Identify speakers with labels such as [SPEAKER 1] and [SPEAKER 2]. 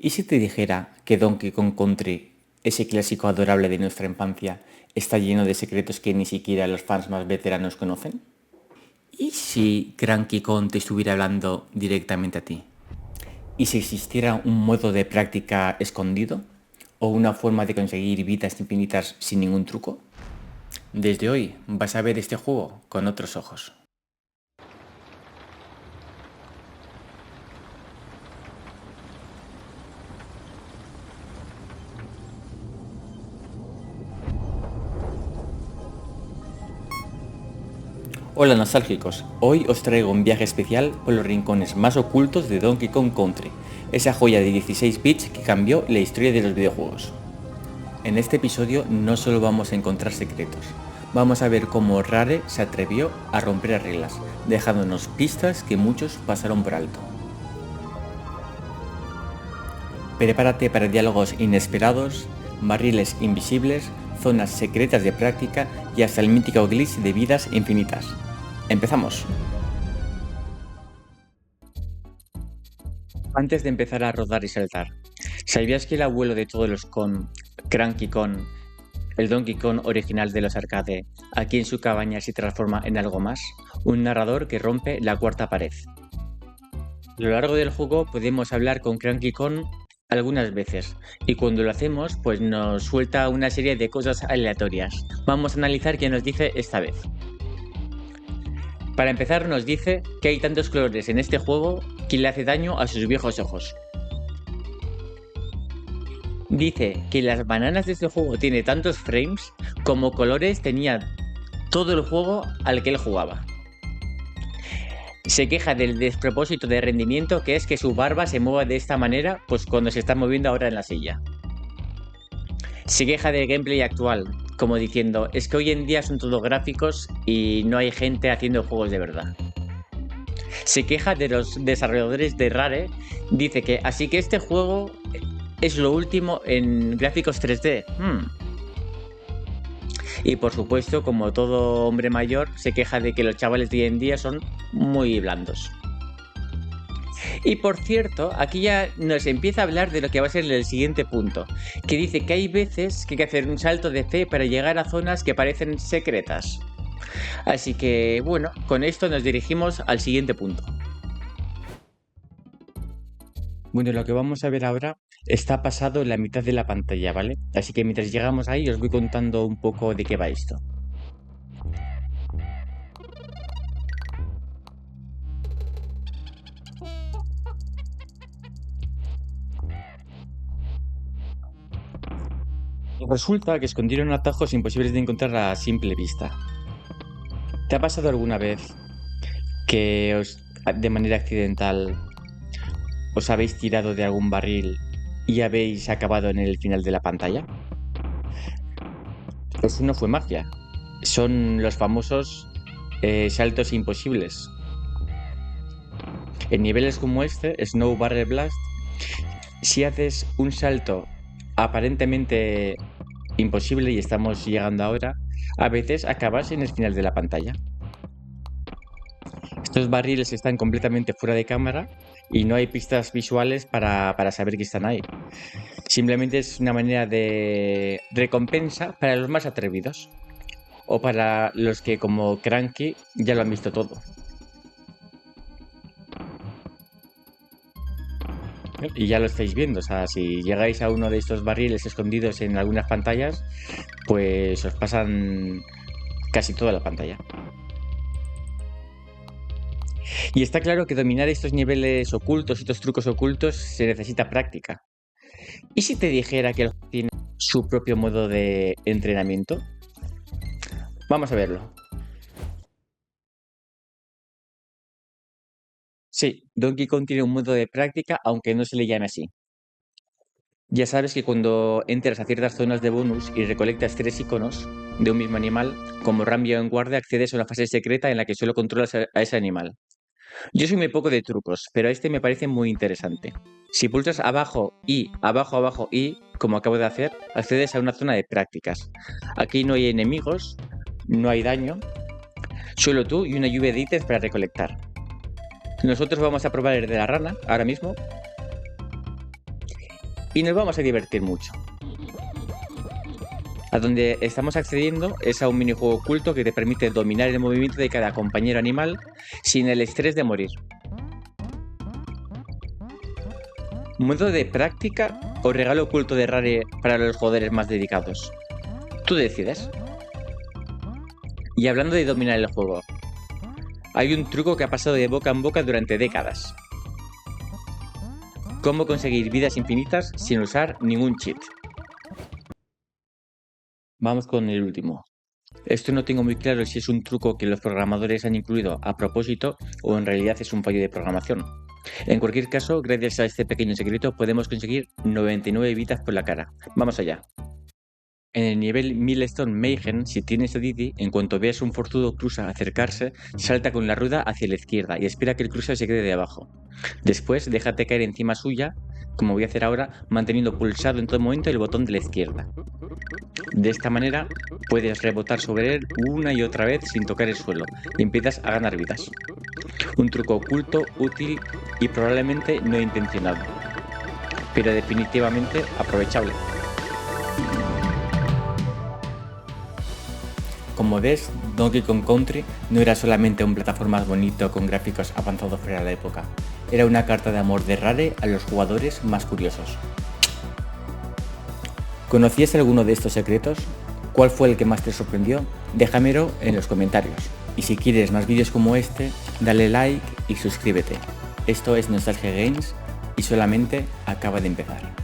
[SPEAKER 1] ¿Y si te dijera que Donkey Kong Country, ese clásico adorable de nuestra infancia, está lleno de secretos que ni siquiera los fans más veteranos conocen? ¿Y si Cranky Kong te estuviera hablando directamente a ti? ¿Y si existiera un modo de práctica escondido? ¿O una forma de conseguir vidas infinitas sin ningún truco? Desde hoy vas a ver este juego con otros ojos. Hola nostálgicos, hoy os traigo un viaje especial por los rincones más ocultos de Donkey Kong Country, esa joya de 16 bits que cambió la historia de los videojuegos. En este episodio no solo vamos a encontrar secretos, vamos a ver cómo Rare se atrevió a romper reglas, dejándonos pistas que muchos pasaron por alto. Prepárate para diálogos inesperados, barriles invisibles, zonas secretas de práctica y hasta el mítico glitch de vidas infinitas. ¡Empezamos! Antes de empezar a rodar y saltar, ¿sabías que el abuelo de todos los Kong, Cranky Kong, el Donkey Kong original de los arcade, aquí en su cabaña se transforma en algo más? Un narrador que rompe la cuarta pared. A lo largo del juego podemos hablar con Cranky Kong algunas veces, y cuando lo hacemos pues nos suelta una serie de cosas aleatorias. Vamos a analizar qué nos dice esta vez. Para empezar nos dice que hay tantos colores en este juego que le hace daño a sus viejos ojos. Dice que las bananas de este juego tiene tantos frames como colores tenía todo el juego al que él jugaba. Se queja del despropósito de rendimiento que es que su barba se mueva de esta manera pues cuando se está moviendo ahora en la silla. Se queja del gameplay actual, como diciendo, es que hoy en día son todo gráficos y no hay gente haciendo juegos de verdad. Se queja de los desarrolladores de Rare, dice que así que este juego es lo último en gráficos 3D. Y por supuesto, como todo hombre mayor, se queja de que los chavales de hoy en día son muy blandos. Y por cierto, aquí ya nos empieza a hablar de lo que va a ser el siguiente punto, que dice que hay veces que hay que hacer un salto de fe para llegar a zonas que parecen secretas. Así que, bueno, con esto nos dirigimos al siguiente punto. Bueno, lo que vamos a ver ahora está pasado en la mitad de la pantalla, ¿vale? Así que mientras llegamos ahí os voy contando un poco de qué va esto. Resulta que escondieron atajos imposibles de encontrar a simple vista. ¿Te ha pasado alguna vez que de manera accidental os habéis tirado de algún barril y habéis acabado en el final de la pantalla? Eso no fue magia. Son los famosos saltos imposibles. En niveles como este, Snow Barrel Blast, si haces un salto aparentemente imposible y estamos llegando ahora, a veces acabas en el final de la pantalla. Estos barriles están completamente fuera de cámara y no hay pistas visuales para saber que están ahí. Simplemente es una manera de recompensa para los más atrevidos o para los que como Cranky ya lo han visto todo. Y ya lo estáis viendo, o sea, si llegáis a uno de estos barriles escondidos en algunas pantallas, pues os pasan casi toda la pantalla. Y está claro que dominar estos niveles ocultos, estos trucos ocultos, se necesita práctica. ¿Y si te dijera que el juego tiene su propio modo de entrenamiento? Vamos a verlo. Sí, Donkey Kong tiene un modo de práctica, aunque no se le llame así. Ya sabes que cuando entras a ciertas zonas de bonus y recolectas 3 iconos de un mismo animal, como Rambio en guardia, accedes a una fase secreta en la que solo controlas a ese animal. Yo soy muy poco de trucos, pero este me parece muy interesante. Si pulsas abajo y, abajo, abajo y, como acabo de hacer, accedes a una zona de prácticas. Aquí no hay enemigos, no hay daño, solo tú y una lluvia de ítems para recolectar. Nosotros vamos a probar el de la rana ahora mismo. y nos vamos a divertir mucho. A donde estamos accediendo es a un minijuego oculto que te permite dominar el movimiento de cada compañero animal sin el estrés de morir. ¿Modo de práctica o regalo oculto de Rare para los jugadores más dedicados? Tú decides. Y hablando de dominar el juego, hay un truco que ha pasado de boca en boca durante décadas. Cómo conseguir vidas infinitas sin usar ningún cheat. Vamos con el último. Esto no tengo muy claro si es un truco que los programadores han incluido a propósito o en realidad es un fallo de programación. En cualquier caso, gracias a este pequeño secreto podemos conseguir 99 vidas por la cara. Vamos allá. En el nivel Milestone Mayhem, si tienes a Didi, en cuanto veas un forzudo cruza acercarse, salta con la rueda hacia la izquierda y espera que el cruza se quede de abajo. Después, déjate caer encima suya, como voy a hacer ahora, manteniendo pulsado en todo momento el botón de la izquierda. De esta manera, puedes rebotar sobre él una y otra vez sin tocar el suelo y empiezas a ganar vidas. Un truco oculto, útil y probablemente no intencionado, pero definitivamente aprovechable. Como ves, Donkey Kong Country no era solamente un plataforma bonito con gráficos avanzados para la época, era una carta de amor de Rare a los jugadores más curiosos. ¿Conocías alguno de estos secretos? ¿Cuál fue el que más te sorprendió? Déjamelo en los comentarios. Y si quieres más vídeos como este, dale like y suscríbete. Esto es Nostalgia Games y solamente acaba de empezar.